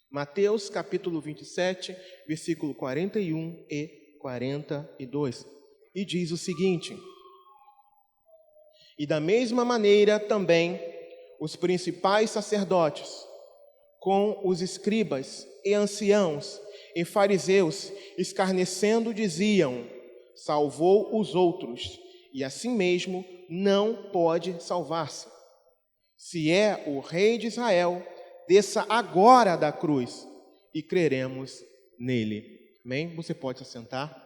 Mateus capítulo 27, versículo 41 e 42. E diz o seguinte: E da mesma maneira também os principais sacerdotes, com os escribas e anciãos e fariseus, escarnecendo, diziam: salvou os outros, e assim mesmo não pode salvar-se. Se é o Rei de Israel, desça agora da cruz e creremos nele. Amém? Você pode se assentar.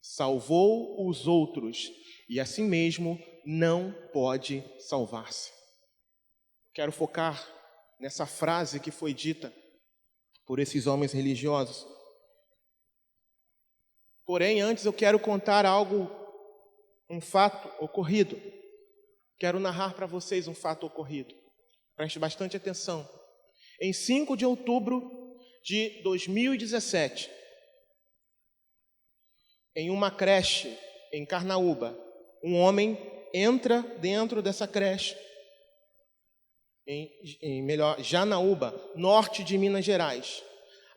Salvou os outros, e assim mesmo não pode salvar-se. Quero focar nessa frase que foi dita por esses homens religiosos. Porém, antes eu quero contar um fato ocorrido. Quero narrar para vocês um fato ocorrido. Preste bastante atenção. Em 5 de outubro de 2017, em uma creche em Carnaúba, um homem entra dentro dessa creche, em Janaúba, norte de Minas Gerais.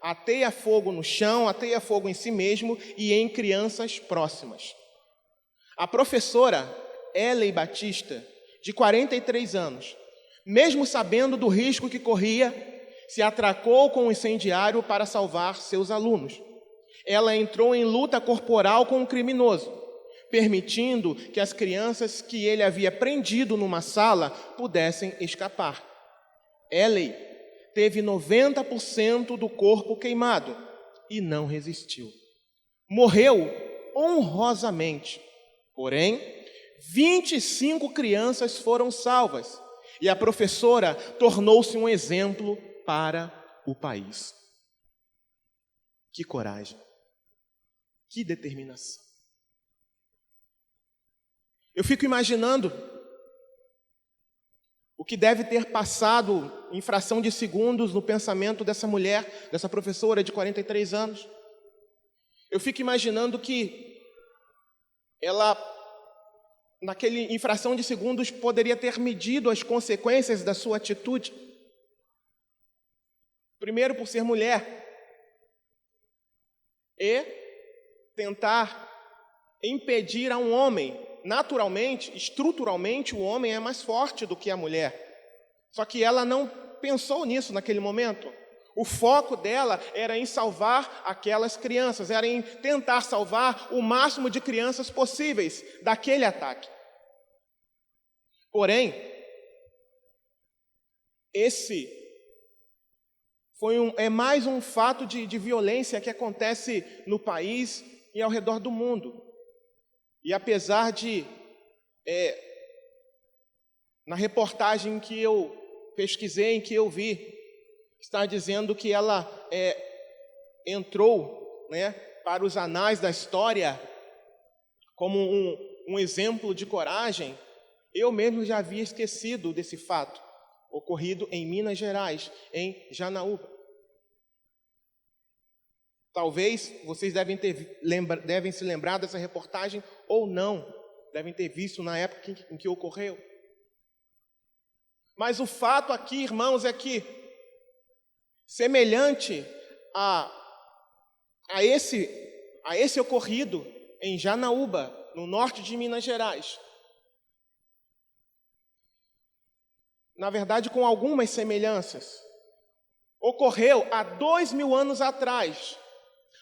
Ateia fogo no chão, ateia fogo em si mesmo e em crianças próximas. A professora Ellen Batista, de 43 anos, mesmo sabendo do risco que corria, se atracou com o incendiário para salvar seus alunos. Ela entrou em luta corporal com o criminoso, permitindo que as crianças que ele havia prendido numa sala pudessem escapar. Ellen teve 90% do corpo queimado e não resistiu. Morreu honrosamente. Porém, 25 crianças foram salvas e a professora tornou-se um exemplo para o país. Que coragem! Que determinação! Eu fico imaginando o que deve ter passado em fração de segundos no pensamento dessa mulher, dessa professora de 43 anos. Eu fico imaginando que ela, em fração de segundos, poderia ter medido as consequências da sua atitude. Primeiro, por ser mulher, e tentar impedir a um homem. Naturalmente, estruturalmente, o homem é mais forte do que a mulher. Só que ela não pensou nisso naquele momento. O foco dela era em salvar aquelas crianças, era em tentar salvar o máximo de crianças possíveis daquele ataque. Porém, esse é mais um fato de violência que acontece no país e ao redor do mundo. E apesar de, na reportagem que eu pesquisei, que eu vi, está dizendo que ela entrou, para os anais da história como um exemplo de coragem, eu mesmo já havia esquecido desse fato, ocorrido em Minas Gerais, em Janaúba. Talvez vocês devem se lembrar dessa reportagem ou não, devem ter visto na época em que ocorreu. Mas o fato aqui, irmãos, é que, semelhante a esse ocorrido em Janaúba, no norte de Minas Gerais, na verdade com algumas semelhanças, ocorreu há 2000 anos atrás,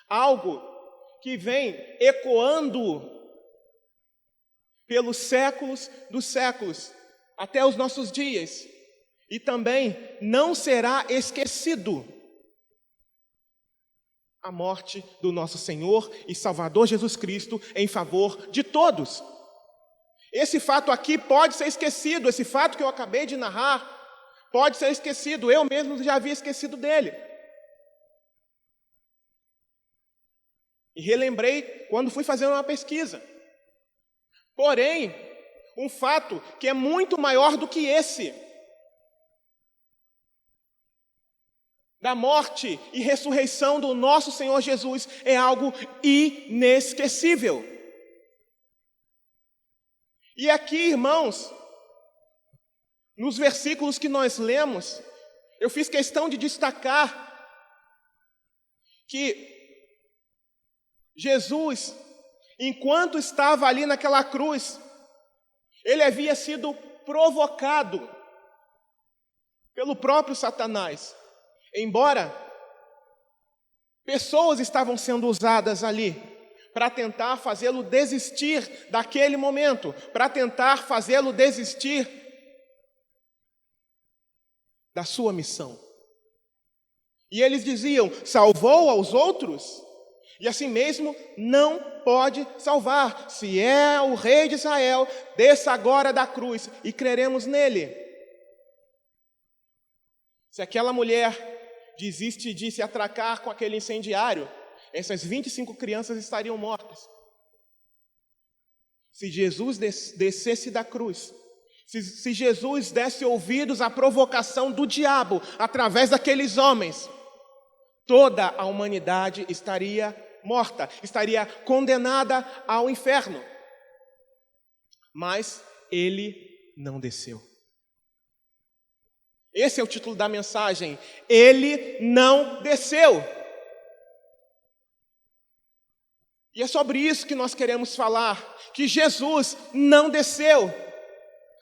algo que vem ecoando pelos séculos dos séculos, até os nossos dias, e também não será esquecido. A morte do nosso Senhor e Salvador Jesus Cristo em favor de todos. Esse fato aqui pode ser esquecido, esse fato que eu acabei de narrar, pode ser esquecido, eu mesmo já havia esquecido dele. E relembrei quando fui fazer uma pesquisa. Porém, um fato que é muito maior do que esse, da morte e ressurreição do nosso Senhor Jesus, é algo inesquecível. E aqui, irmãos, nos versículos que nós lemos, Eu fiz questão de destacar que Jesus, enquanto estava ali naquela cruz, ele havia sido provocado pelo próprio Satanás. Embora pessoas estavam sendo usadas ali para tentar fazê-lo desistir daquele momento, para tentar fazê-lo desistir da sua missão. E eles diziam: salvou aos outros, e assim mesmo não pode salvar. Se é o rei de Israel, desça agora da cruz e creremos nele. Se aquela mulher desiste de se atracar com aquele incendiário, essas 25 crianças estariam mortas. Se Jesus descesse da cruz, se Jesus desse ouvidos à provocação do diabo através daqueles homens, toda a humanidade estaria morta, estaria condenada ao inferno. Mas ele não desceu. Esse é o título da mensagem. Ele não desceu. E é sobre isso que nós queremos falar, que Jesus não desceu.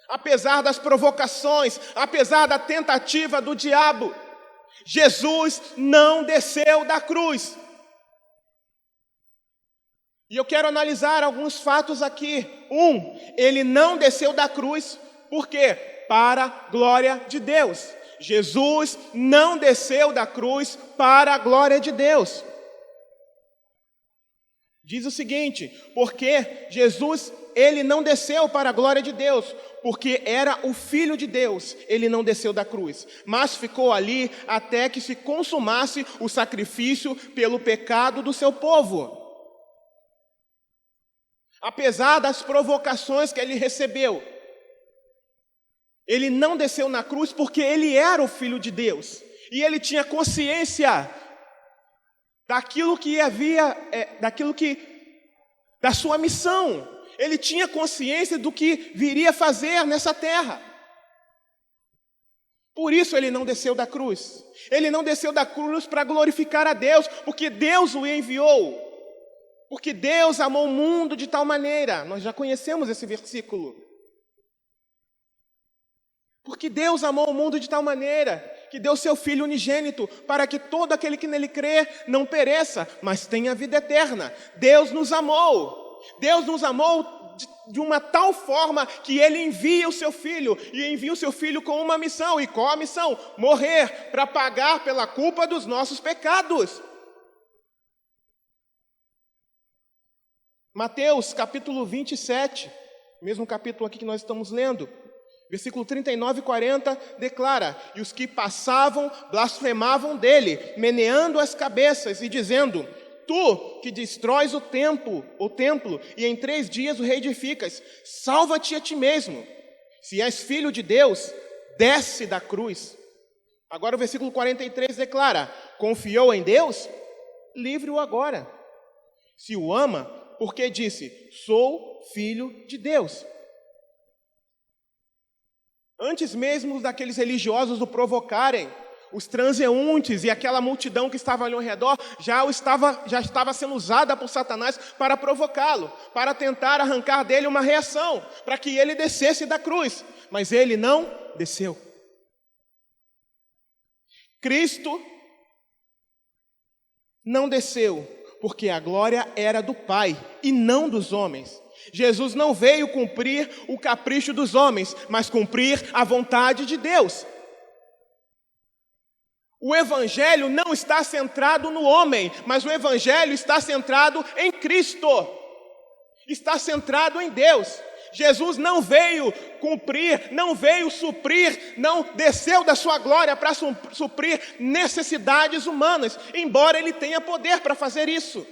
Apesar das provocações, apesar da tentativa do diabo, Jesus não desceu da cruz. E eu quero analisar alguns fatos aqui. Ele não desceu da cruz, por quê? Para a glória de Deus. Jesus não desceu da cruz para a glória de Deus. Diz o seguinte: porque Jesus, ele não desceu para a glória de Deus, porque era o Filho de Deus, ele não desceu da cruz, mas ficou ali até que se consumasse o sacrifício pelo pecado do seu povo. Apesar das provocações que ele recebeu, ele não desceu na cruz porque ele era o Filho de Deus. E ele tinha consciência da sua missão. Ele tinha consciência do que viria fazer nessa terra. Por isso ele não desceu da cruz. Ele não desceu da cruz para glorificar a Deus, porque Deus o enviou. Porque Deus amou o mundo de tal maneira. Nós já conhecemos esse versículo. Porque Deus amou o mundo de tal maneira que deu seu Filho unigênito para que todo aquele que nele crê não pereça, mas tenha vida eterna. Deus nos amou. Deus nos amou de uma tal forma que Ele envia o seu Filho. E envia o seu Filho com uma missão. E qual a missão? Morrer para pagar pela culpa dos nossos pecados. Mateus capítulo 27, mesmo capítulo aqui que nós estamos lendo, versículo 39 e 40, declara: e os que passavam blasfemavam dele, meneando as cabeças e dizendo: tu que destróis o templo, e em 3 dias o reedificas, salva-te a ti mesmo. Se és filho de Deus, desce da cruz. Agora o versículo 43 declara: confiou em Deus? Livre-o agora. Se o ama, porque disse: sou filho de Deus. Antes mesmo daqueles religiosos o provocarem, os transeuntes e aquela multidão que estava ali ao redor já estava sendo usada por Satanás para provocá-lo, para tentar arrancar dele uma reação, para que ele descesse da cruz. Mas ele não desceu. Cristo não desceu, porque a glória era do Pai e não dos homens. Jesus não veio cumprir o capricho dos homens, mas cumprir a vontade de Deus. O Evangelho não está centrado no homem, mas o Evangelho está centrado em Cristo. Está centrado em Deus. Jesus não veio cumprir, não veio suprir, não desceu da sua glória para suprir necessidades humanas, embora Ele tenha poder para fazer isso.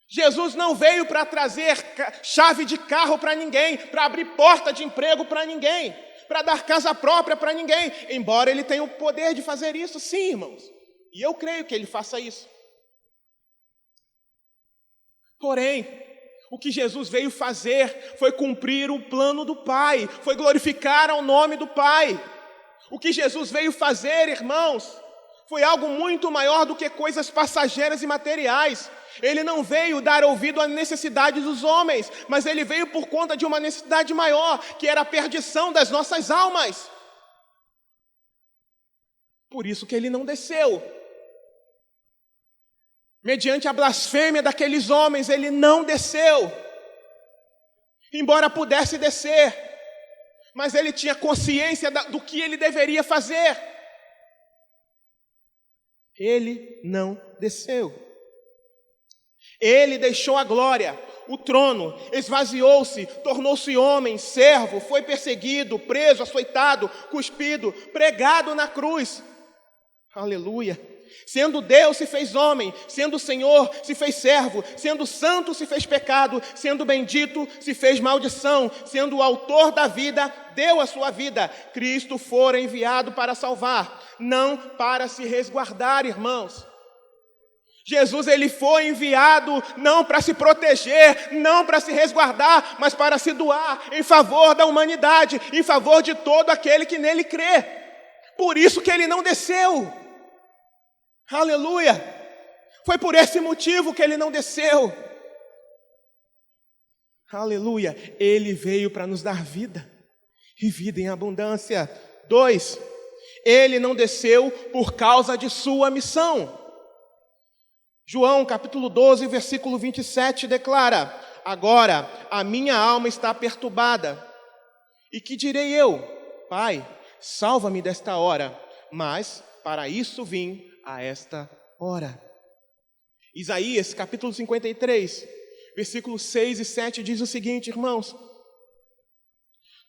Jesus não veio para trazer chave de carro para ninguém, para abrir porta de emprego para ninguém, para dar casa própria para ninguém, embora Ele tenha o poder de fazer isso, sim, irmãos. E eu creio que Ele faça isso. Porém, o que Jesus veio fazer foi cumprir o plano do Pai, foi glorificar ao nome do Pai. O que Jesus veio fazer, irmãos, foi algo muito maior do que coisas passageiras e materiais. Ele não veio dar ouvido às necessidades dos homens, mas ele veio por conta de uma necessidade maior, que era a perdição das nossas almas. Por isso que ele não desceu. Mediante a blasfêmia daqueles homens, ele não desceu. Embora pudesse descer, mas ele tinha consciência do que ele deveria fazer. Ele não desceu. Ele deixou a glória, o trono, esvaziou-se, tornou-se homem, servo, foi perseguido, preso, açoitado, cuspido, pregado na cruz. Aleluia! Sendo Deus se fez homem, sendo Senhor se fez servo, sendo santo se fez pecado, sendo bendito se fez maldição, sendo o autor da vida, deu a sua vida. Cristo fora enviado para salvar, não para se resguardar, irmãos. Jesus, ele foi enviado não para se proteger, não para se resguardar, mas para se doar em favor da humanidade, em favor de todo aquele que nele crê. Por isso que ele não desceu. Aleluia! Foi por esse motivo que ele não desceu. Aleluia! Ele veio para nos dar vida, e vida em abundância. 2, ele não desceu por causa de sua missão. João capítulo 12, versículo 27 declara: agora a minha alma está perturbada. E que direi eu? Pai, salva-me desta hora. Mas para isso vim a esta hora. Isaías capítulo 53, versículos 6 e 7 diz o seguinte, irmãos: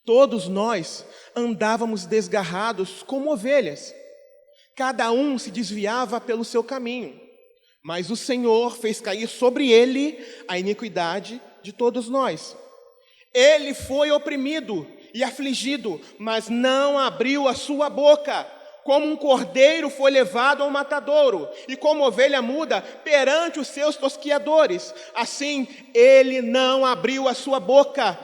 todos nós andávamos desgarrados como ovelhas, cada um se desviava pelo seu caminho, mas o Senhor fez cair sobre ele a iniquidade de todos nós. Ele foi oprimido e afligido, mas não abriu a sua boca. Como um cordeiro foi levado ao matadouro, e como ovelha muda perante os seus tosquiadores, assim ele não abriu a sua boca.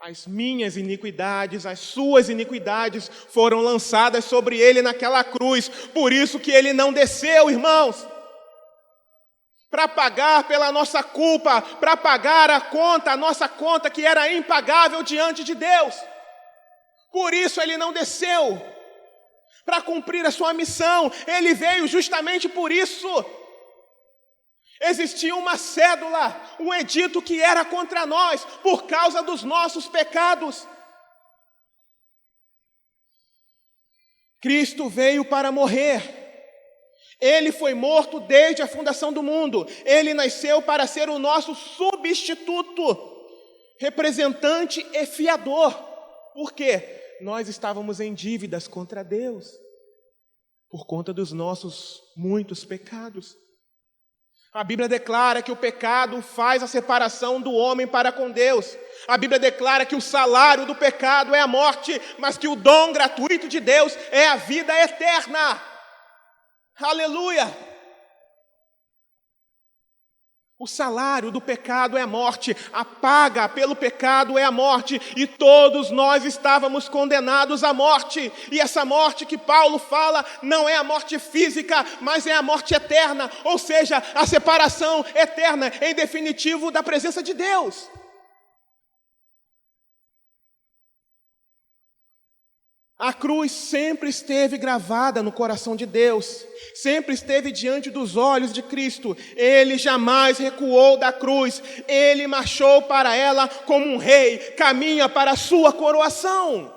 As minhas iniquidades, as suas iniquidades foram lançadas sobre ele naquela cruz, por isso que ele não desceu, irmãos, para pagar pela nossa culpa, para pagar a nossa conta que era impagável diante de Deus. Por isso ele não desceu, para cumprir a sua missão. Ele veio justamente por isso. Existia uma cédula, um edito que era contra nós, por causa dos nossos pecados. Cristo veio para morrer. Ele foi morto desde a fundação do mundo. Ele nasceu para ser o nosso substituto, representante e fiador. Por quê? Nós estávamos em dívidas contra Deus, por conta dos nossos muitos pecados. A Bíblia declara que o pecado faz a separação do homem para com Deus. A Bíblia declara que o salário do pecado é a morte, mas que o dom gratuito de Deus é a vida eterna. Aleluia! O salário do pecado é a morte, a paga pelo pecado é a morte, e todos nós estávamos condenados à morte. E essa morte que Paulo fala não é a morte física, mas é a morte eterna, ou seja, a separação eterna, em definitivo, da presença de Deus. A cruz sempre esteve gravada no coração de Deus, sempre esteve diante dos olhos de Cristo. Ele jamais recuou da cruz, ele marchou para ela como um rei, caminha para a sua coroação.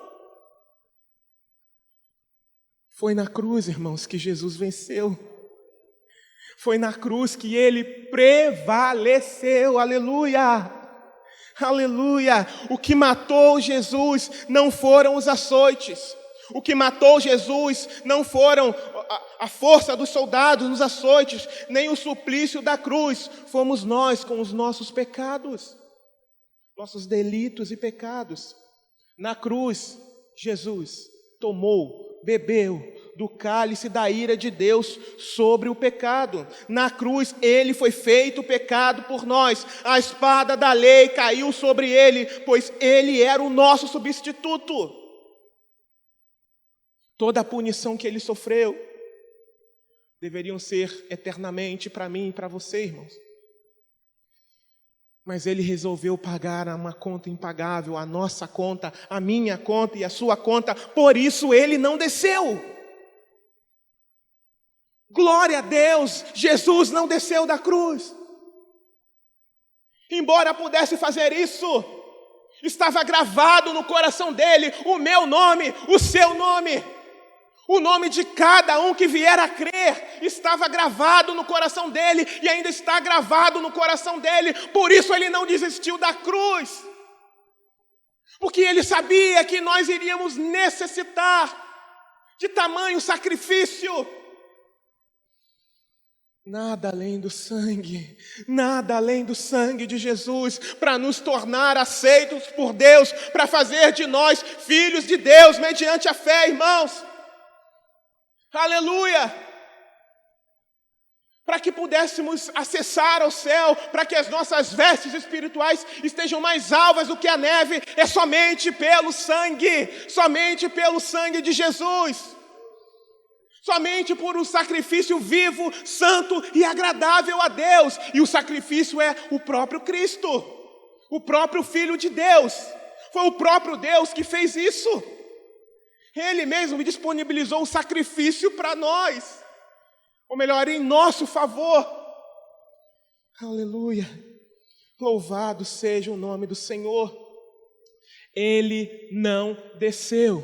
Foi na cruz, irmãos, que Jesus venceu. Foi na cruz que ele prevaleceu, aleluia! Aleluia! O que matou Jesus não foram os açoites. O que matou Jesus não foram a força dos soldados nos açoites, nem o suplício da cruz. Fomos nós com os nossos pecados, nossos delitos e pecados. Na cruz, Jesus tomou, bebeu do cálice da ira de Deus sobre o pecado. Na cruz, ele foi feito pecado por nós. A espada da lei caiu sobre ele, pois ele era o nosso substituto. Toda a punição que ele sofreu deveriam ser eternamente para mim e para você, irmãos. Mas ele resolveu pagar uma conta impagável, a nossa conta, a minha conta e a sua conta. Por isso ele não desceu. Glória a Deus, Jesus não desceu da cruz. Embora pudesse fazer isso, estava gravado no coração dele o meu nome, o seu nome. O nome de cada um que vier a crer estava gravado no coração dele e ainda está gravado no coração dele. Por isso ele não desistiu da cruz. Porque ele sabia que nós iríamos necessitar de tamanho sacrifício. Nada além do sangue de Jesus para nos tornar aceitos por Deus, para fazer de nós filhos de Deus mediante a fé, irmãos. Aleluia! Para que pudéssemos acessar ao céu, para que as nossas vestes espirituais estejam mais alvas do que a neve, é somente pelo sangue de Jesus. Somente por um sacrifício vivo, santo e agradável a Deus. E o sacrifício é o próprio Cristo, o próprio Filho de Deus. Foi o próprio Deus que fez isso. Ele mesmo disponibilizou o sacrifício para nós. Ou melhor, em nosso favor. Aleluia. Louvado seja o nome do Senhor. Ele não desceu.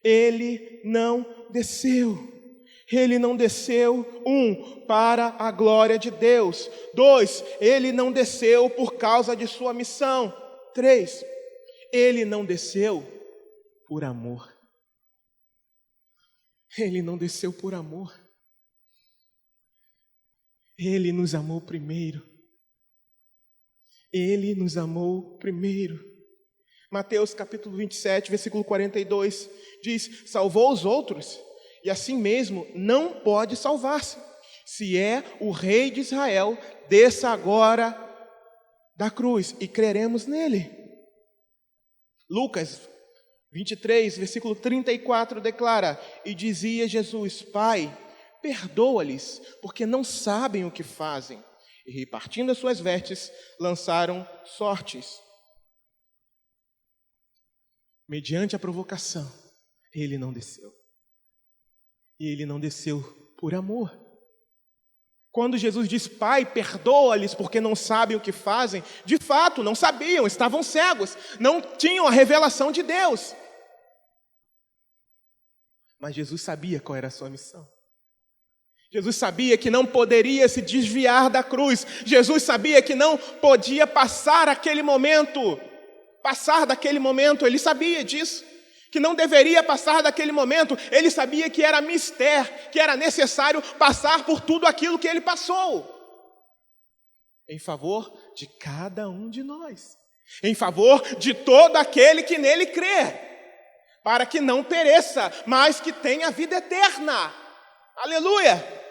Ele não desceu. Ele não desceu, 1, para a glória de Deus. 2, ele não desceu por causa de sua missão. 3, ele não desceu por amor. Ele não desceu por amor. Ele nos amou primeiro. Ele nos amou primeiro. Mateus capítulo 27, versículo 42, diz: salvou os outros, e assim mesmo não pode salvar-se. Se é o rei de Israel, desça agora da cruz, e creremos nele. Lucas 23, versículo 34, declara: e dizia Jesus: Pai, perdoa-lhes, porque não sabem o que fazem. E repartindo as suas vestes, lançaram sortes. Mediante a provocação, ele não desceu. E ele não desceu por amor. Quando Jesus diz: Pai, perdoa-lhes porque não sabem o que fazem, de fato, não sabiam, estavam cegos, não tinham a revelação de Deus. Mas Jesus sabia qual era a sua missão. Jesus sabia que não poderia se desviar da cruz. Jesus sabia que não podia passar daquele momento, ele sabia disso. Que não deveria passar daquele momento. Ele sabia que era mister, que era necessário passar por tudo aquilo que ele passou. Em favor de cada um de nós. Em favor de todo aquele que nele crê. Para que não pereça, mas que tenha vida eterna. Aleluia!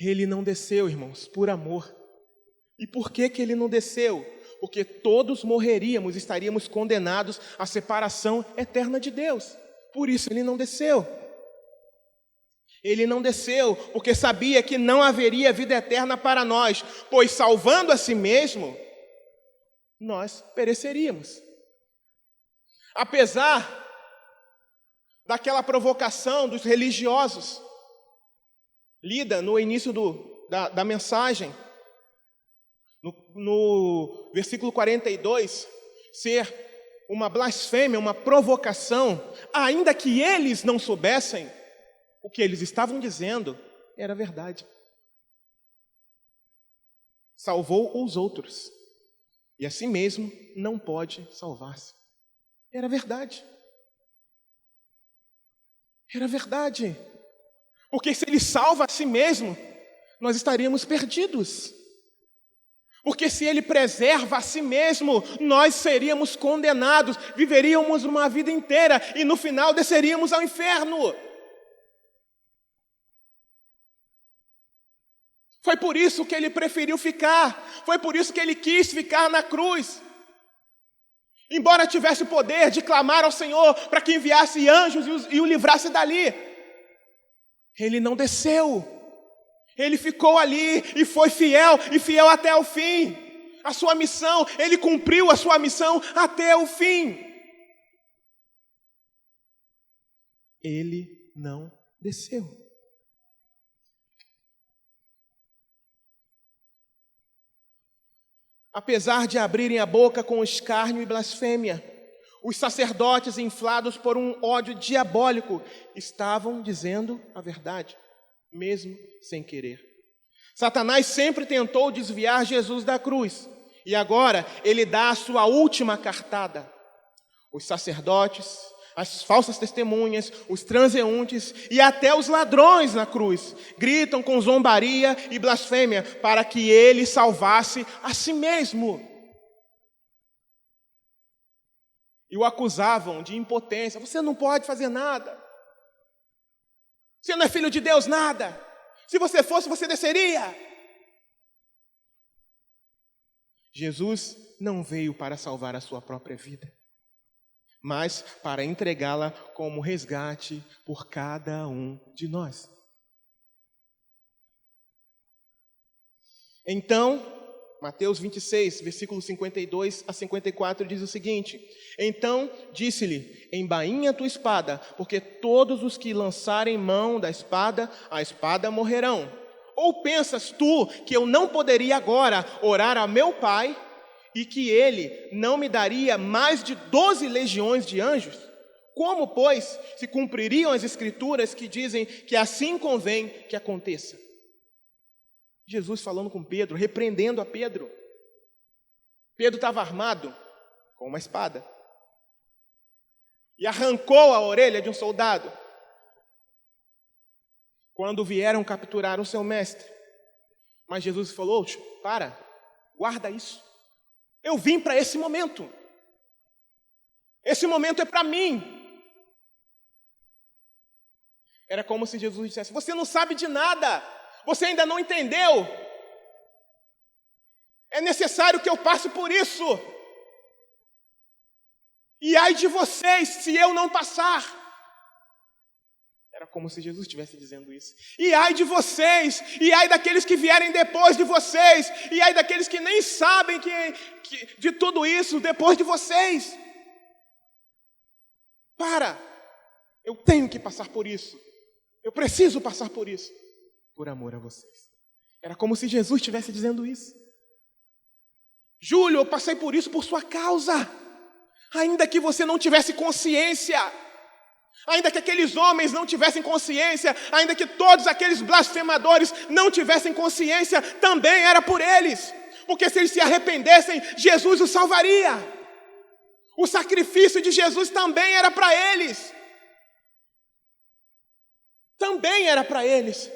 Ele não desceu, irmãos, por amor. E por que ele não desceu? Porque todos morreríamos, estaríamos condenados à separação eterna de Deus. Por isso ele não desceu. Ele não desceu porque sabia que não haveria vida eterna para nós, pois salvando a si mesmo, nós pereceríamos. Apesar daquela provocação dos religiosos, lida no início da mensagem, no versículo 42, ser uma blasfêmia, uma provocação, ainda que eles não soubessem, o que eles estavam dizendo era verdade. Salvou os outros, e assim mesmo não pode salvar-se. Era verdade. Era verdade. Porque se ele salva a si mesmo, nós estaríamos perdidos. Porque se ele preserva a si mesmo, nós seríamos condenados, viveríamos uma vida inteira e no final desceríamos ao inferno. Foi por isso que ele preferiu ficar, foi por isso que ele quis ficar na cruz. embora tivesse o poder de clamar ao Senhor para que enviasse anjos e o livrasse dali, ele não desceu. Ele ficou ali e foi fiel, e fiel até o fim. A sua missão, ele cumpriu a sua missão até o fim. Ele não desceu. Apesar de abrirem a boca com escárnio e blasfêmia, os sacerdotes, inflados por um ódio diabólico, estavam dizendo a verdade, mesmo sem querer. Satanás sempre tentou desviar Jesus da cruz, e agora ele dá a sua última cartada. Os sacerdotes, as falsas testemunhas, os transeuntes e até os ladrões na cruz gritam com zombaria e blasfêmia para que ele salvasse a si mesmo. E o acusavam de impotência. Você não pode fazer nada. Você não é filho de Deus, nada. Se você fosse, você desceria. Jesus não veio para salvar a sua própria vida, mas para entregá-la como resgate por cada um de nós. Então, Mateus 26, versículos 52 a 54, diz o seguinte: Então disse-lhe, embainha a tua espada, porque todos os que lançarem mão da espada, a espada morrerão. Ou pensas tu que eu não poderia agora orar a meu Pai, e que ele não me daria mais de 12 legiões de anjos? Como, pois, se cumpririam as escrituras que dizem que assim convém que aconteça? Jesus falando com Pedro, repreendendo a Pedro. Pedro estava armado com uma espada e arrancou a orelha de um soldado quando vieram capturar o seu mestre. Mas Jesus falou: para, guarda isso. Eu vim para esse momento. Esse momento é para mim. Era como se Jesus dissesse: você não sabe de nada. Você ainda não entendeu. É necessário que eu passe por isso. E ai de vocês se eu não passar. Era como se Jesus estivesse dizendo isso. E ai de vocês, e ai daqueles que vierem depois de vocês, e ai daqueles que nem sabem de tudo isso depois de vocês. Eu tenho que passar por isso. Eu preciso passar por isso. Por amor a vocês. Era como se Jesus estivesse dizendo isso. Júlio, eu passei por isso por sua causa. Ainda que você não tivesse consciência, ainda que aqueles homens não tivessem consciência, ainda que todos aqueles blasfemadores não tivessem consciência, também era por eles. Porque se eles se arrependessem, Jesus os salvaria. O sacrifício de Jesus também era para eles. Também era para eles.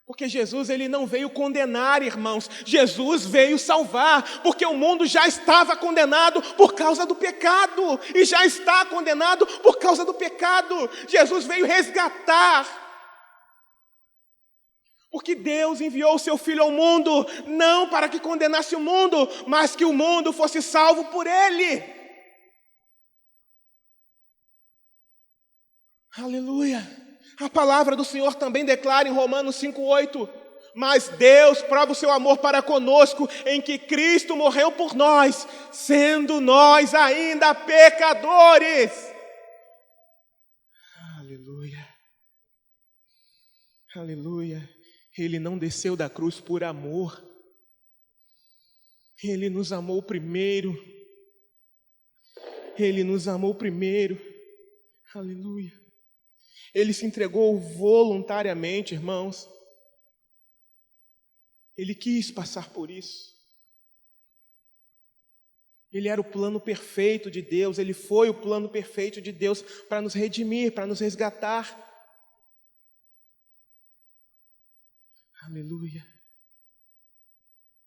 Porque Jesus, ele não veio condenar, irmãos. Jesus veio salvar, porque o mundo já estava condenado por causa do pecado. E já está condenado por causa do pecado. Jesus veio resgatar. Porque Deus enviou o seu Filho ao mundo, não para que condenasse o mundo, mas que o mundo fosse salvo por ele. Aleluia. A palavra do Senhor também declara em Romanos 5:8: mas Deus prova o seu amor para conosco em que Cristo morreu por nós, sendo nós ainda pecadores. Aleluia. Aleluia. Ele não desceu da cruz por amor. Ele nos amou primeiro. Ele nos amou primeiro. Aleluia. Ele se entregou voluntariamente, irmãos. Ele quis passar por isso. Ele era o plano perfeito de Deus. Ele foi o plano perfeito de Deus para nos redimir, para nos resgatar. Aleluia.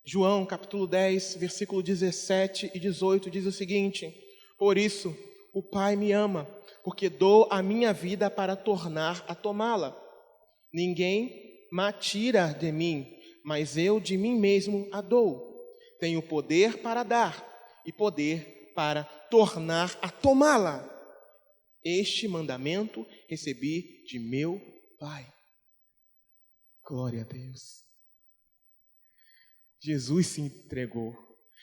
João, capítulo 10, versículo 17 e 18, diz o seguinte: por isso o Pai me ama, porque dou a minha vida para tornar a tomá-la. Ninguém me tira de mim, mas eu de mim mesmo a dou. Tenho poder para dar e poder para tornar a tomá-la. Este mandamento recebi de meu Pai. Glória a Deus. Jesus se entregou.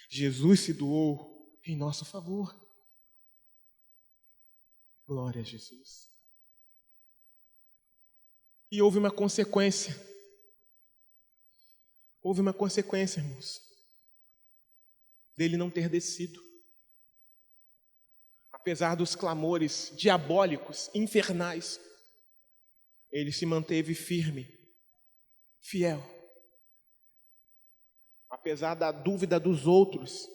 Jesus se doou em nosso favor. Glória a Jesus. E houve uma consequência. Houve uma consequência, irmãos, dele não ter descido. Apesar dos clamores diabólicos, infernais, ele se manteve firme, fiel. Apesar da dúvida dos outros,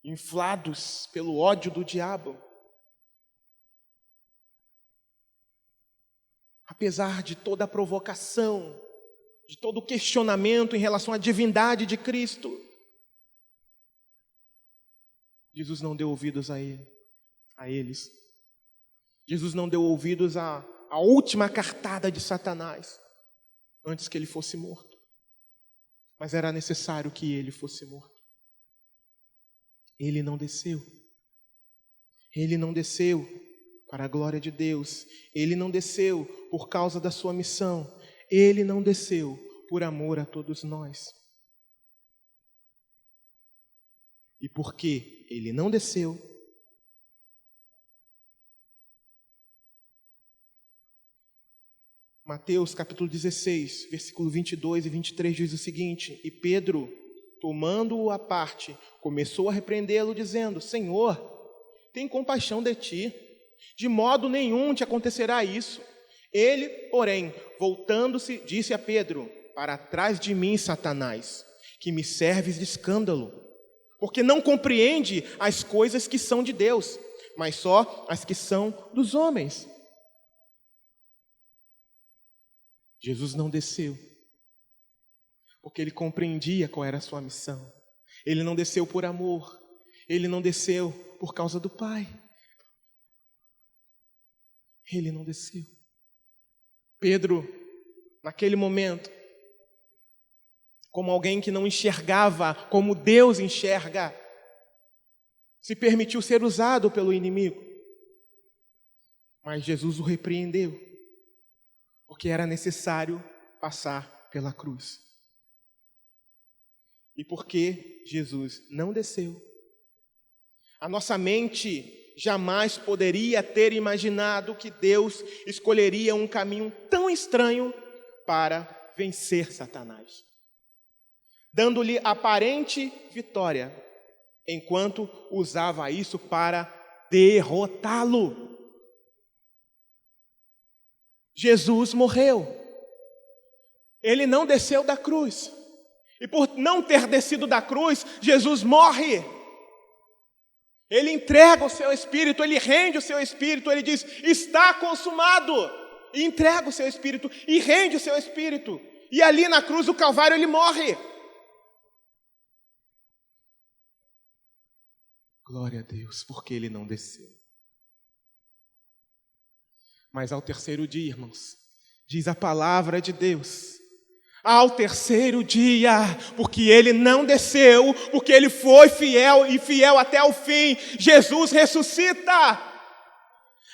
inflados pelo ódio do diabo, apesar de toda a provocação, de todo o questionamento em relação à divindade de Cristo, Jesus não deu ouvidos a eles. Jesus não deu ouvidos à última cartada de Satanás, antes que ele fosse morto. Mas era necessário que ele fosse morto. Ele não desceu. Ele não desceu para a glória de Deus. Ele não desceu por causa da sua missão. Ele não desceu por amor a todos nós. E porque ele não desceu, Mateus capítulo 16, versículo 22 e 23 diz o seguinte: E Pedro, tomando-o à parte, começou a repreendê-lo, dizendo: Senhor, tem compaixão de ti, de modo nenhum te acontecerá isso. Ele, porém, voltando-se, disse a Pedro: Para trás de mim, Satanás, que me serves de escândalo, porque não compreende as coisas que são de Deus, mas só as que são dos homens. Jesus não desceu, porque ele compreendia qual era a sua missão. Ele não desceu por amor, ele não desceu por causa do Pai. Ele não desceu. Pedro, naquele momento, como alguém que não enxergava como Deus enxerga, se permitiu ser usado pelo inimigo. Mas Jesus o repreendeu, porque era necessário passar pela cruz. E porque Jesus não desceu, a nossa mente jamais poderia ter imaginado que Deus escolheria um caminho tão estranho para vencer Satanás, dando-lhe aparente vitória, enquanto usava isso para derrotá-lo. Jesus morreu. Ele não desceu da cruz. E por não ter descido da cruz, Jesus morre. Ele entrega o seu espírito, ele rende o seu espírito, ele diz: está consumado. E entrega o seu espírito e rende o seu espírito. E ali na cruz do Calvário ele morre. Glória a Deus, porque ele não desceu. Mas ao terceiro dia, irmãos, diz a palavra de Deus, ao terceiro dia, porque ele não desceu, porque ele foi fiel e fiel até o fim, Jesus ressuscita.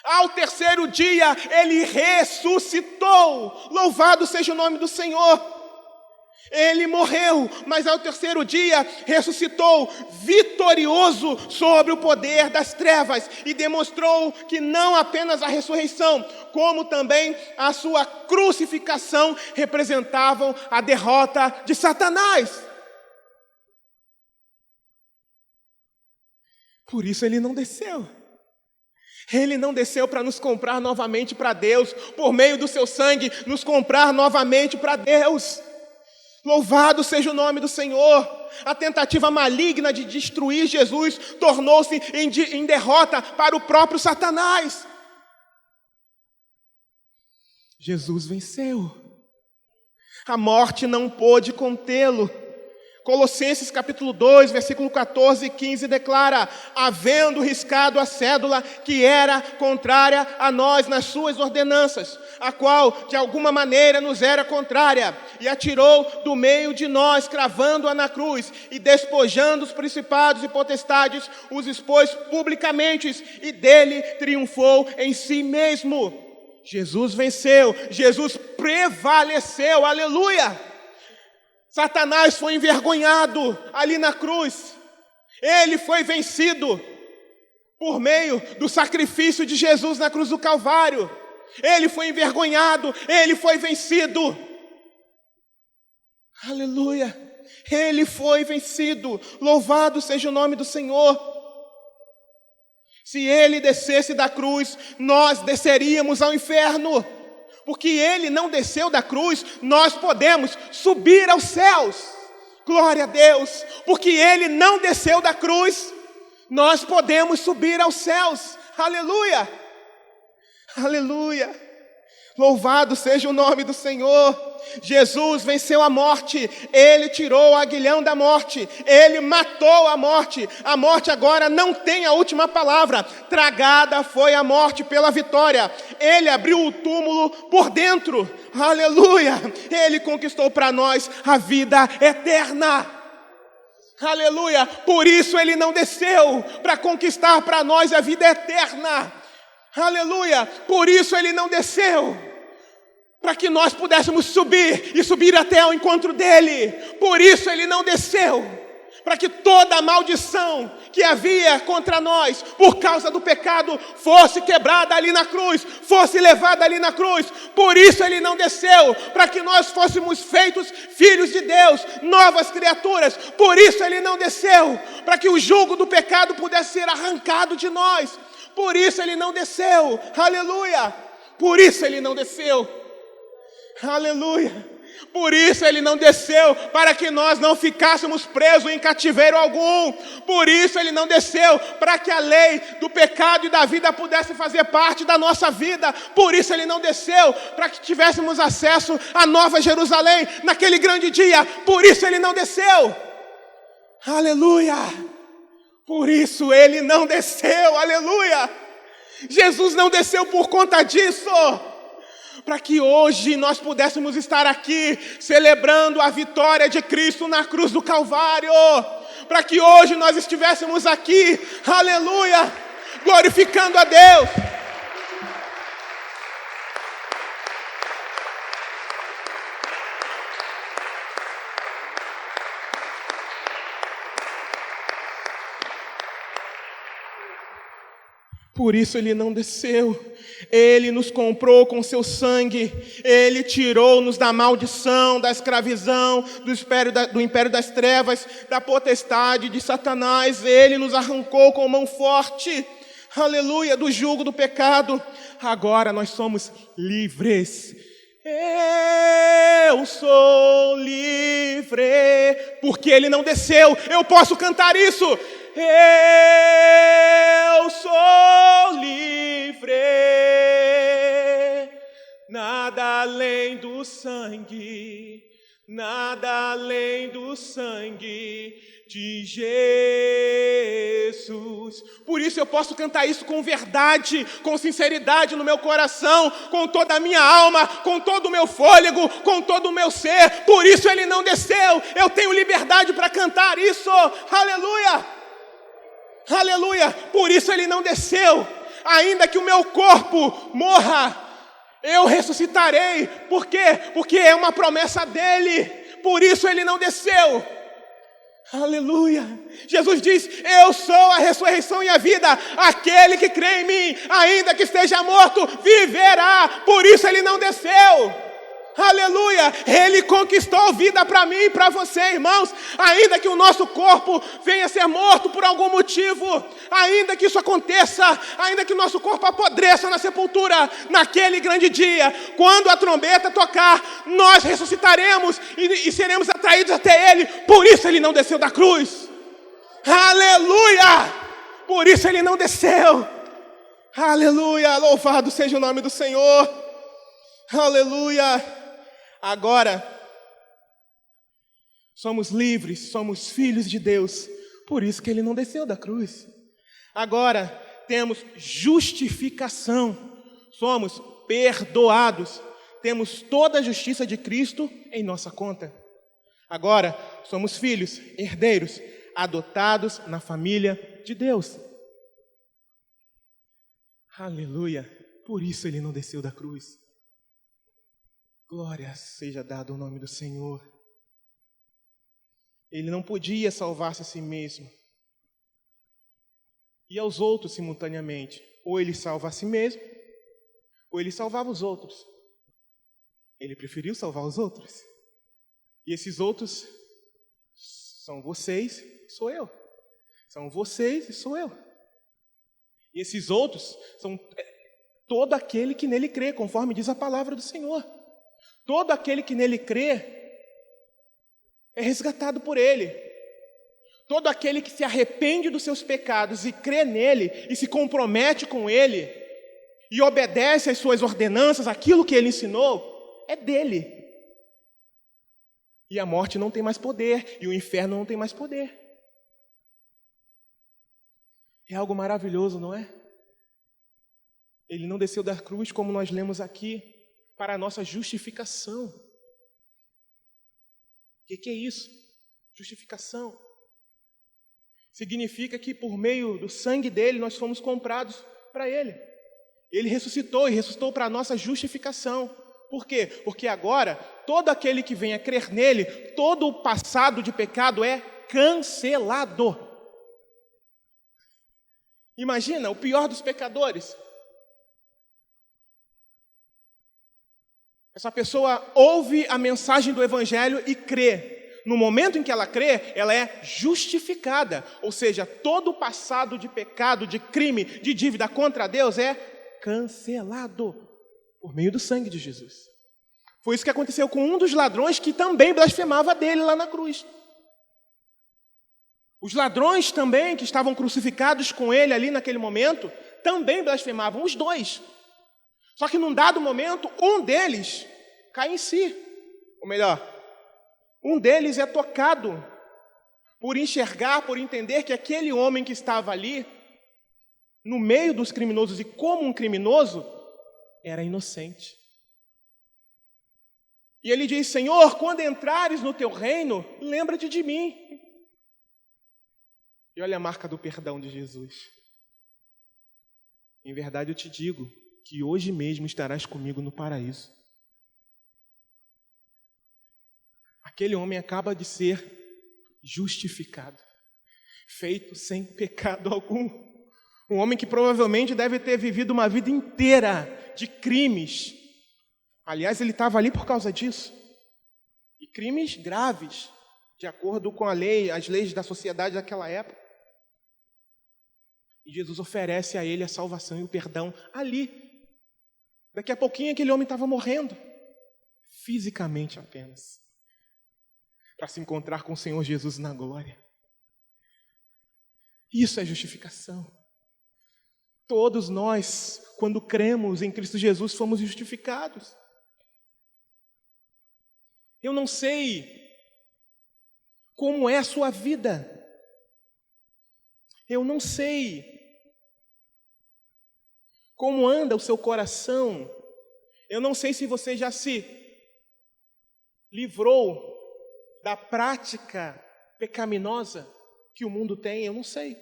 Ao terceiro dia, ele ressuscitou. Louvado seja o nome do Senhor. Ele morreu, mas ao terceiro dia ressuscitou vitorioso sobre o poder das trevas e demonstrou que não apenas a ressurreição, como também a sua crucificação representavam a derrota de Satanás. Por isso ele não desceu. Ele não desceu para nos comprar novamente para Deus, por meio do seu sangue, nos comprar novamente para Deus. Louvado seja o nome do Senhor. A tentativa maligna de destruir Jesus tornou-se em derrota para o próprio Satanás. Jesus venceu. A morte não pôde contê-lo. Colossenses capítulo 2, versículo 14 e 15 declara: havendo riscado a cédula que era contrária a nós nas suas ordenanças, a qual de alguma maneira nos era contrária, e atirou do meio de nós, cravando-a na cruz, e despojando os principados e potestades, os expôs publicamente, e dele triunfou em si mesmo. Jesus venceu, Jesus prevaleceu, aleluia! Satanás foi envergonhado ali na cruz. Ele foi vencido por meio do sacrifício de Jesus na cruz do Calvário. Ele foi envergonhado, ele foi vencido. Aleluia! Ele foi vencido. Louvado seja o nome do Senhor. Se ele descesse da cruz, nós desceríamos ao inferno. Porque ele não desceu da cruz, nós podemos subir aos céus. Glória a Deus. Porque ele não desceu da cruz, nós podemos subir aos céus. Aleluia. Aleluia. Louvado seja o nome do Senhor. Jesus venceu a morte, ele tirou o aguilhão da morte, ele matou a morte agora não tem a última palavra, tragada foi a morte pela vitória, ele abriu o túmulo por dentro, aleluia, ele conquistou para nós a vida eterna, aleluia, por isso ele não desceu para conquistar para nós a vida eterna, aleluia, por isso ele não desceu para que nós pudéssemos subir e subir até ao encontro dele. Por isso ele não desceu, para que toda a maldição que havia contra nós, por causa do pecado, fosse quebrada ali na cruz, fosse levada ali na cruz. Por isso ele não desceu, para que nós fôssemos feitos filhos de Deus, novas criaturas. Por isso ele não desceu, para que o jugo do pecado pudesse ser arrancado de nós. Por isso ele não desceu, aleluia, por isso ele não desceu. Aleluia, por isso ele não desceu, para que nós não ficássemos presos em cativeiro algum, por isso ele não desceu, para que a lei do pecado e da vida pudesse fazer parte da nossa vida, por isso ele não desceu, para que tivéssemos acesso à Nova Jerusalém, naquele grande dia, por isso ele não desceu, aleluia, por isso ele não desceu, aleluia, Jesus não desceu por conta disso, para que hoje nós pudéssemos estar aqui celebrando a vitória de Cristo na cruz do Calvário, para que hoje nós estivéssemos aqui, aleluia, glorificando a Deus. Por isso ele não desceu, ele nos comprou com seu sangue, ele tirou-nos da maldição, da escravidão, do império das trevas, da potestade de Satanás, ele nos arrancou com mão forte, aleluia, do jugo do pecado, agora nós somos livres. Eu sou livre, porque ele não desceu, eu posso cantar isso. Eu sou livre, nada além do sangue, nada além do sangue de Jesus. Por isso eu posso cantar isso com verdade, com sinceridade no meu coração, com toda a minha alma, com todo o meu fôlego, com todo o meu ser. Por isso ele não desceu, eu tenho liberdade para cantar isso, aleluia. Aleluia, por isso ele não desceu, ainda que o meu corpo morra, eu ressuscitarei, por quê? Porque é uma promessa dele, por isso ele não desceu, aleluia, Jesus diz, eu sou a ressurreição e a vida, aquele que crê em mim, ainda que esteja morto, viverá, por isso ele não desceu. Aleluia, ele conquistou vida para mim e para você, irmãos, ainda que o nosso corpo venha a ser morto por algum motivo, ainda que isso aconteça, ainda que o nosso corpo apodreça na sepultura, naquele grande dia, quando a trombeta tocar, nós ressuscitaremos e seremos atraídos até ele, por isso ele não desceu da cruz, aleluia, por isso ele não desceu, aleluia, louvado seja o nome do Senhor, aleluia. Agora, Somos livres, somos filhos de Deus. Por isso que ele não desceu da cruz. Agora temos justificação. Somos perdoados. Temos toda a justiça de Cristo em nossa conta. Agora somos filhos, herdeiros, adotados na família de Deus. Aleluia. Por isso ele não desceu da cruz. Glória seja dada ao nome do Senhor. Ele não podia salvar-se a si mesmo e aos outros simultaneamente. Ou ele salva a si mesmo, ou ele salvava os outros. Ele preferiu salvar os outros. E esses outros são vocês e sou eu. São vocês e sou eu. E esses outros são todo aquele que nele crê, conforme diz a palavra do Senhor. Todo aquele que nele crê é resgatado por ele. Todo aquele que se arrepende dos seus pecados e crê nele e se compromete com ele e obedece às suas ordenanças, aquilo que ele ensinou, é dele. E a morte não tem mais poder, e o inferno não tem mais poder. É algo maravilhoso, não é? Ele não desceu da cruz, como nós lemos aqui, para a nossa justificação. O que é isso? Justificação. Significa que por meio do sangue dele nós fomos comprados para ele. Ele ressuscitou e ressuscitou para a nossa justificação. Por quê? Porque agora, todo aquele que venha crer nele, todo o passado de pecado é cancelado. Imagina, o pior dos pecadores. Essa pessoa ouve a mensagem do Evangelho e crê. No momento em que ela crê, ela é justificada. Ou seja, todo o passado de pecado, de crime, de dívida contra Deus é cancelado por meio do sangue de Jesus. Foi isso que aconteceu com um dos ladrões que também blasfemava dele lá na cruz. Os ladrões também, que estavam crucificados com ele ali naquele momento, também blasfemavam, os dois. Só que num dado momento, um deles cai em si. Ou melhor, um deles é tocado por enxergar, por entender que aquele homem que estava ali, no meio dos criminosos e como um criminoso, era inocente. E ele diz: Senhor, quando entrares no teu reino, lembra-te de mim. E olha a marca do perdão de Jesus. Em verdade eu te digo que hoje mesmo estarás comigo no paraíso. Aquele homem acaba de ser justificado, feito sem pecado algum. Um homem que provavelmente deve ter vivido uma vida inteira de crimes. Aliás, ele estava ali por causa disso. E crimes graves, de acordo com a lei, as leis da sociedade daquela época. E Jesus oferece a ele a salvação e o perdão ali. Daqui a pouquinho aquele homem estava morrendo, fisicamente apenas, para se encontrar com o Senhor Jesus na glória. Isso é justificação. Todos nós, quando cremos em Cristo Jesus, fomos justificados. Eu não sei como é a sua vida. Eu não sei como anda o seu coração. Eu não sei se você já se livrou da prática pecaminosa que o mundo tem, eu não sei.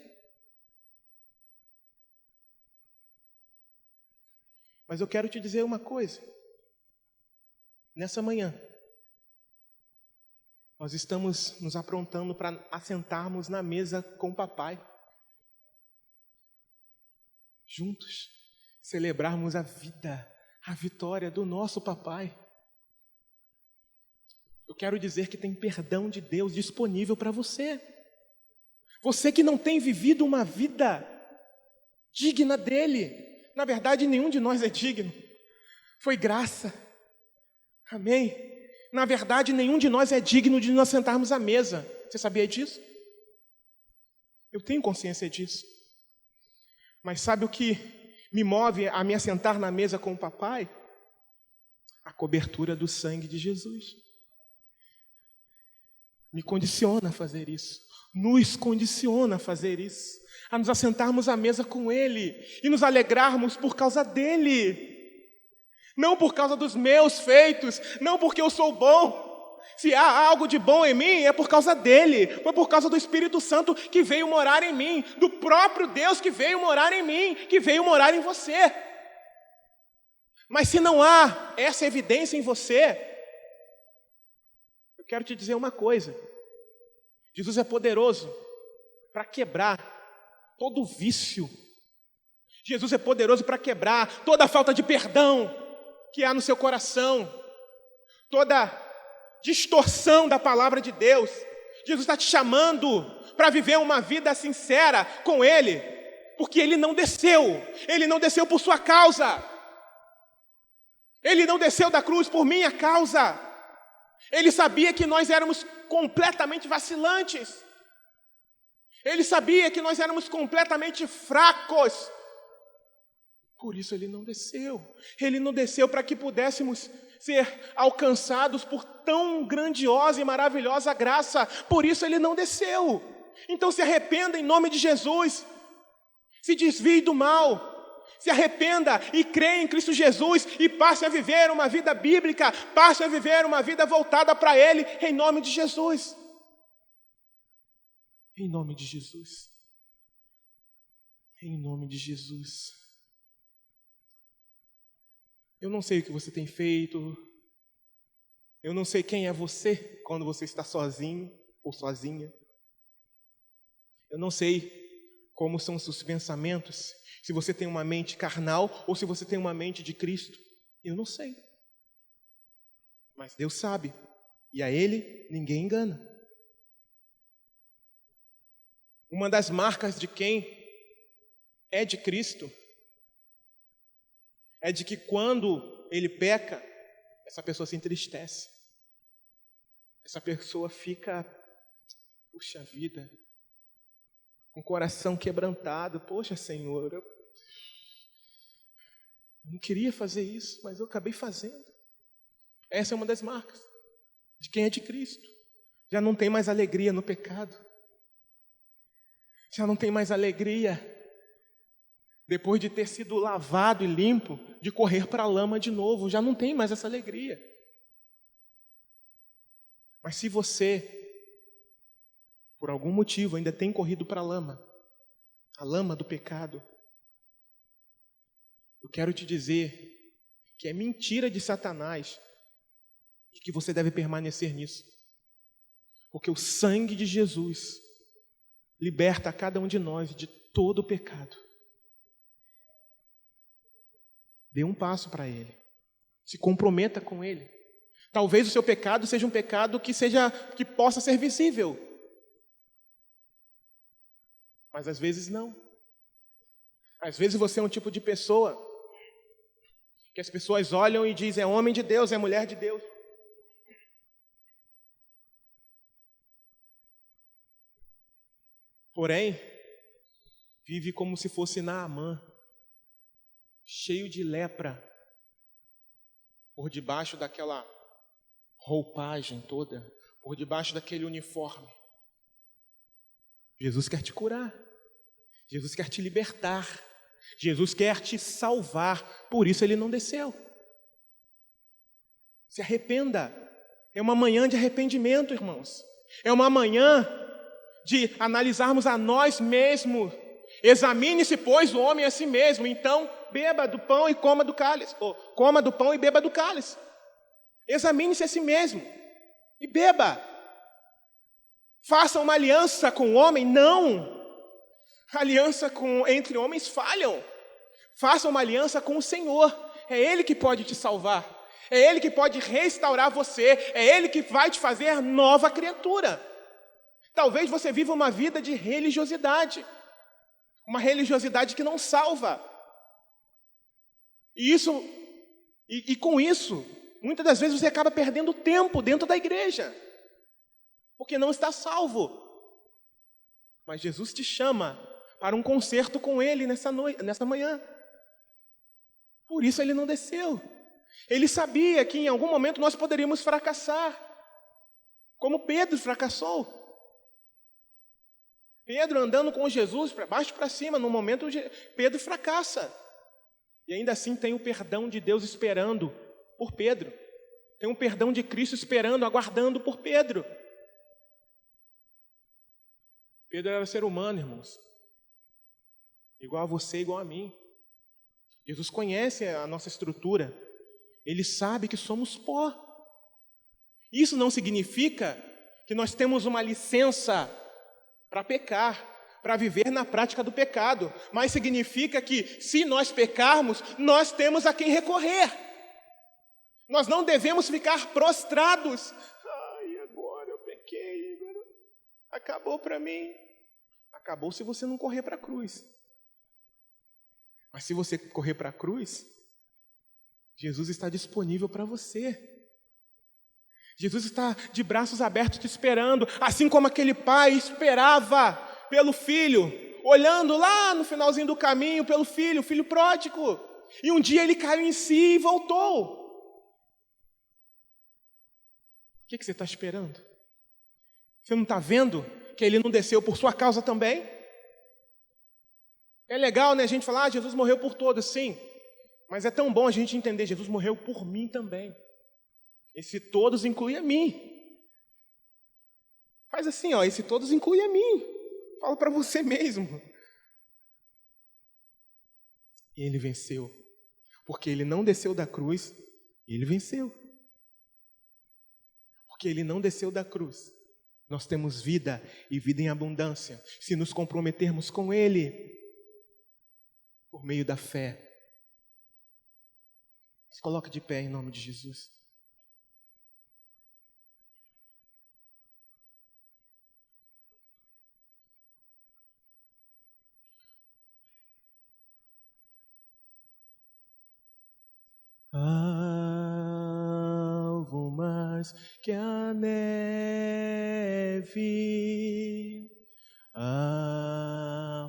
Mas eu quero te dizer uma coisa. Nessa manhã, nós estamos nos aprontando para assentarmos na mesa com o papai. Juntos, celebrarmos a vida, a vitória do nosso papai. Eu quero dizer que tem perdão de Deus disponível para você. Você que não tem vivido uma vida digna dele. Na verdade, nenhum de nós é digno. Foi graça. Amém? Na verdade, nenhum de nós é digno de nos sentarmos à mesa. Você sabia disso? Eu tenho consciência disso. Mas sabe o que me move a me assentar na mesa com o papai? A cobertura do sangue de Jesus. me condiciona a fazer isso, nos condiciona a fazer isso, a nos assentarmos à mesa com Ele e nos alegrarmos por causa dEle, não por causa dos meus feitos, não porque eu sou bom. Se há algo de bom em mim, é por causa dEle, foi por causa do Espírito Santo que veio morar em mim, do próprio Deus que veio morar em mim, que veio morar em você. Mas se não há essa evidência em você, eu quero te dizer uma coisa: Jesus é poderoso para quebrar todo vício. Jesus é poderoso para quebrar toda a falta de perdão que há no seu coração, toda distorção da palavra de Deus. Jesus está te chamando para viver uma vida sincera com Ele, porque Ele não desceu por sua causa, Ele não desceu da cruz por minha causa. Ele sabia que nós éramos completamente vacilantes, Ele sabia que nós éramos completamente fracos, por isso Ele não desceu para que pudéssemos ser alcançados por tão grandiosa e maravilhosa graça, por isso Ele não desceu. Então se arrependa em nome de Jesus, se desvie do mal, se arrependa e creia em Cristo Jesus e passe a viver uma vida bíblica, passe a viver uma vida voltada para Ele, em nome de Jesus. Em nome de Jesus. Em nome de Jesus. Eu não sei o que você tem feito, eu não sei quem é você quando você está sozinho ou sozinha. Eu não sei como são os seus pensamentos, se você tem uma mente carnal ou se você tem uma mente de Cristo. Eu não sei. Mas Deus sabe, e a Ele ninguém engana. Uma das marcas de quem é de Cristo é de que quando ele peca, essa pessoa se entristece. Essa pessoa fica, puxa vida, com o coração quebrantado. Poxa, Senhor, eu não queria fazer isso, mas eu acabei fazendo. Essa é uma das marcas de quem é de Cristo. Já não tem mais alegria no pecado. Já não tem mais alegria depois de ter sido lavado e limpo, de correr para a lama de novo. Já não tem mais essa alegria. Mas se você, por algum motivo, ainda tem corrido para a lama do pecado, eu quero te dizer que é mentira de Satanás de que você deve permanecer nisso. Porque o sangue de Jesus liberta a cada um de nós de todo o pecado. Dê um passo para Ele. Se comprometa com Ele. Talvez o seu pecado seja um pecado que possa ser visível. Mas às vezes não. Às vezes você é um tipo de pessoa que as pessoas olham e dizem: é homem de Deus, é mulher de Deus. Porém, vive como se fosse Naamã, cheio de lepra, por debaixo daquela roupagem toda, por debaixo daquele uniforme. Jesus quer te curar, Jesus quer te libertar, Jesus quer te salvar, por isso Ele não desceu. Se arrependa, é uma manhã de arrependimento, irmãos, é uma manhã de analisarmos a nós mesmos. Examine-se, pois, o homem a si mesmo, então beba do pão e coma do cálice, ou coma do pão e beba do cálice. Examine-se a si mesmo e beba. Faça uma aliança com o homem? Não. Aliança entre homens falham. Faça uma aliança com o Senhor. É Ele que pode te salvar. É Ele que pode restaurar você. É Ele que vai te fazer nova criatura. Talvez você viva uma vida de religiosidade. Uma religiosidade que não salva. E com isso, muitas das vezes você acaba perdendo tempo dentro da igreja, porque não está salvo. Mas Jesus te chama para um concerto com Ele nessa manhã. Por isso Ele não desceu. Ele sabia que em algum momento nós poderíamos fracassar. Como Pedro fracassou. Pedro andando com Jesus para baixo e para cima, no momento Pedro fracassa. E ainda assim tem o perdão de Deus esperando por Pedro. Tem um perdão de Cristo esperando, aguardando por Pedro. Pedro era ser humano, irmãos. Igual a você, igual a mim. Jesus conhece a nossa estrutura. Ele sabe que somos pó. Isso não significa que nós temos uma licença para pecar, para viver na prática do pecado. Mas significa que, se nós pecarmos, nós temos a quem recorrer. Nós não devemos ficar prostrados. Ai, agora eu pequei, agora acabou para mim. Acabou se você não correr para a cruz. Mas se você correr para a cruz, Jesus está disponível para você. Jesus está de braços abertos te esperando, assim como aquele pai esperava pelo filho, olhando lá no finalzinho do caminho pelo filho, o filho pródigo. E um dia ele caiu em si e voltou. O que você está esperando? Você não está vendo que ele não desceu por sua causa também? É legal, né, a gente falar, Jesus morreu por todos, sim. Mas é tão bom a gente entender, Jesus morreu por mim também. Esse todos inclui a mim. Faz assim, ó, esse todos inclui a mim. Fala para você mesmo. E ele venceu. Porque ele não desceu da cruz, ele venceu. Porque ele não desceu da cruz. Nós temos vida e vida em abundância, se nos comprometermos com ele, por meio da fé. Se coloque de pé em nome de Jesus. Alvo mais que a neve.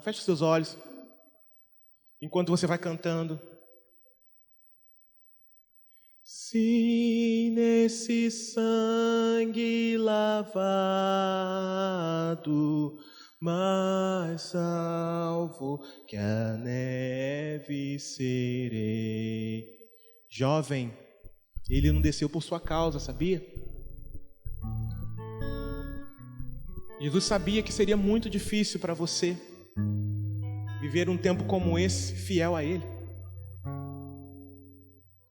Feche seus olhos enquanto você vai cantando. Se nesse sangue lavado, mais salvo que a neve serei. Jovem, ele não desceu por sua causa, sabia? Jesus sabia que seria muito difícil para você viver um tempo como esse, fiel a ele.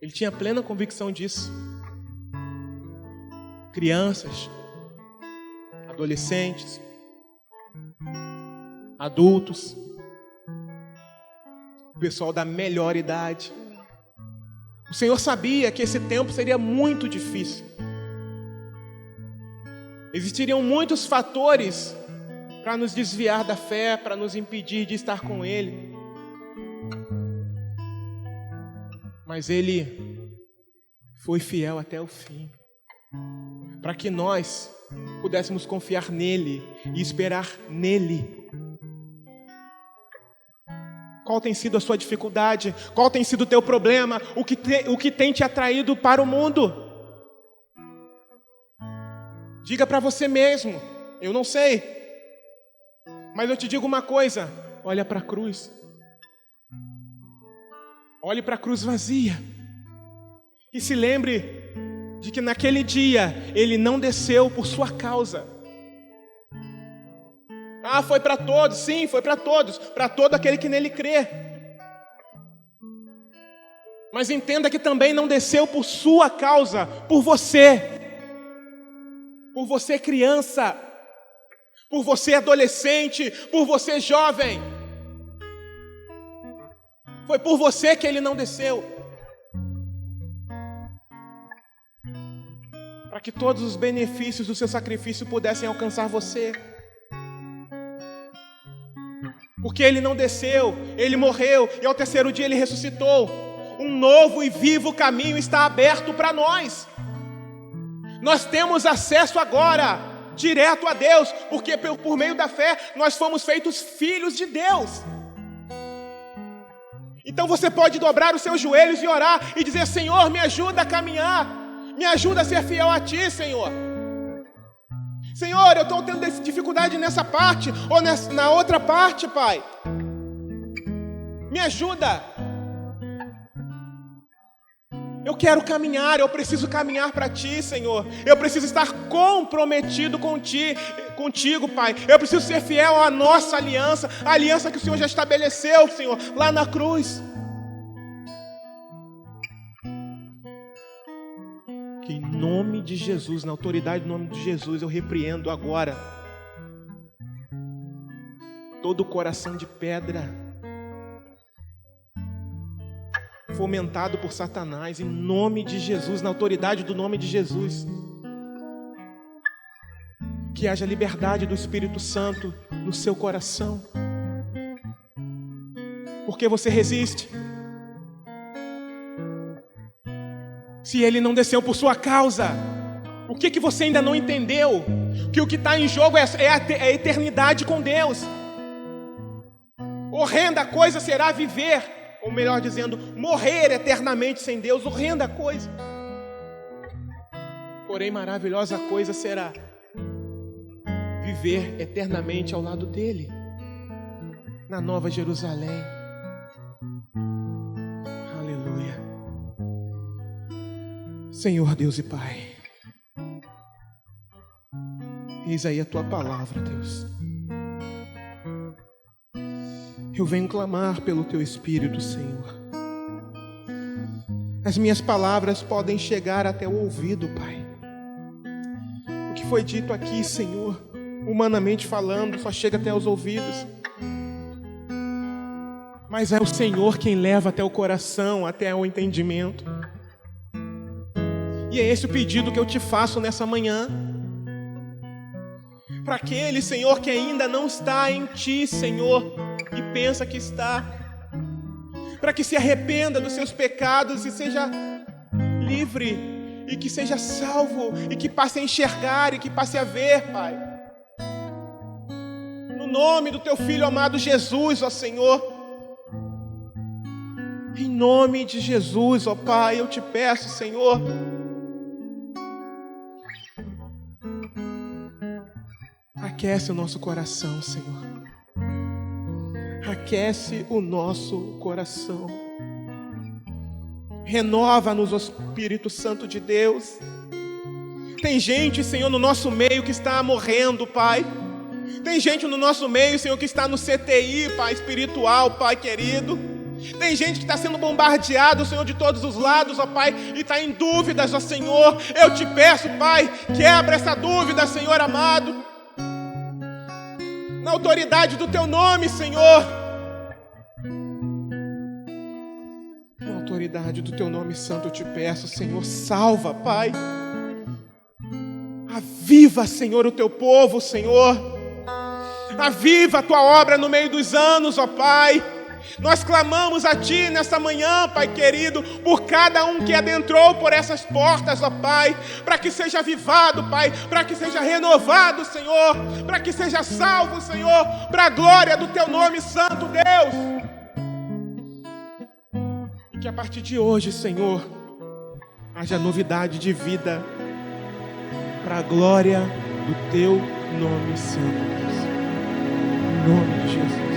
Ele tinha plena convicção disso. Crianças, adolescentes, adultos, o pessoal da melhor idade. O Senhor sabia que esse tempo seria muito difícil. Existiriam muitos fatores para nos desviar da fé, para nos impedir de estar com Ele. Mas Ele foi fiel até o fim, para que nós pudéssemos confiar nele e esperar nele. Qual tem sido a sua dificuldade? Qual tem sido o teu problema? O que tem te atraído para o mundo? Diga para você mesmo, eu não sei. Mas eu te digo uma coisa, olha para a cruz. Olhe para a cruz vazia. E se lembre de que naquele dia ele não desceu por sua causa. Foi para todos, sim, foi para todos, para todo aquele que nele crê. Mas entenda que também não desceu por sua causa, por você criança, por você adolescente, por você jovem. Foi por você que ele não desceu. Para que todos os benefícios do seu sacrifício pudessem alcançar você. Porque ele não desceu, ele morreu e ao terceiro dia ele ressuscitou. Um novo e vivo caminho está aberto para nós. Nós temos acesso agora, direto a Deus, porque por meio da fé nós fomos feitos filhos de Deus. Então você pode dobrar os seus joelhos e orar e dizer: Senhor, me ajuda a caminhar, me ajuda a ser fiel a Ti, Senhor. Senhor, eu estou tendo dificuldade nessa parte ou na outra parte, Pai. Me ajuda. Eu quero caminhar, eu preciso caminhar para Ti, Senhor. Eu preciso estar comprometido contigo, Pai. Eu preciso ser fiel à nossa aliança, a aliança que o Senhor já estabeleceu, Senhor, lá na cruz. Que em nome de Jesus, na autoridade do nome de Jesus, eu repreendo agora todo o coração de pedra fomentado por Satanás, em nome de Jesus, na autoridade do nome de Jesus. Que haja liberdade do Espírito Santo no seu coração. Por que você resiste? Se ele não desceu por sua causa, o que você ainda não entendeu? Que o que está em jogo é a eternidade com Deus. Horrenda coisa será viver, ou melhor dizendo, morrer eternamente sem Deus. Horrenda coisa. Porém, maravilhosa coisa será viver eternamente ao lado dele, na Nova Jerusalém. Aleluia. Senhor Deus e Pai, eis aí a Tua palavra, Deus. Eu venho clamar pelo Teu Espírito, Senhor. As minhas palavras podem chegar até o ouvido, Pai. O que foi dito aqui, Senhor, humanamente falando, só chega até os ouvidos. Mas é o Senhor quem leva até o coração, até o entendimento. E é esse o pedido que eu te faço nessa manhã. Para aquele, Senhor, que ainda não está em Ti, Senhor, e pensa que está, para que se arrependa dos seus pecados e seja livre, e que seja salvo, e que passe a enxergar, e que passe a ver, Pai. No nome do Teu Filho amado Jesus, ó Senhor, em nome de Jesus, ó Pai, eu te peço, Senhor, aquece o nosso coração, Senhor. Aquece o nosso coração. Renova-nos, ó Espírito Santo de Deus. Tem gente, Senhor, no nosso meio que está morrendo, Pai. Tem gente no nosso meio, Senhor, que está no CTI, Pai, espiritual, Pai querido. Tem gente que está sendo bombardeado, Senhor, de todos os lados, ó Pai, e está em dúvidas, ó Senhor. Eu te peço, Pai, quebra essa dúvida, Senhor amado. Na autoridade do Teu nome, Senhor. Na autoridade do Teu nome santo eu te peço, Senhor, salva, Pai. Aviva, Senhor, o Teu povo, Senhor. Aviva a Tua obra no meio dos anos, ó Pai. Nós clamamos a Ti nesta manhã, Pai querido, por cada um que adentrou por essas portas, ó Pai, para que seja avivado, Pai, para que seja renovado, Senhor, para que seja salvo, Senhor, para a glória do Teu nome santo, Deus. E que a partir de hoje, Senhor, haja novidade de vida, para a glória do Teu nome santo, Deus. Em nome de Jesus.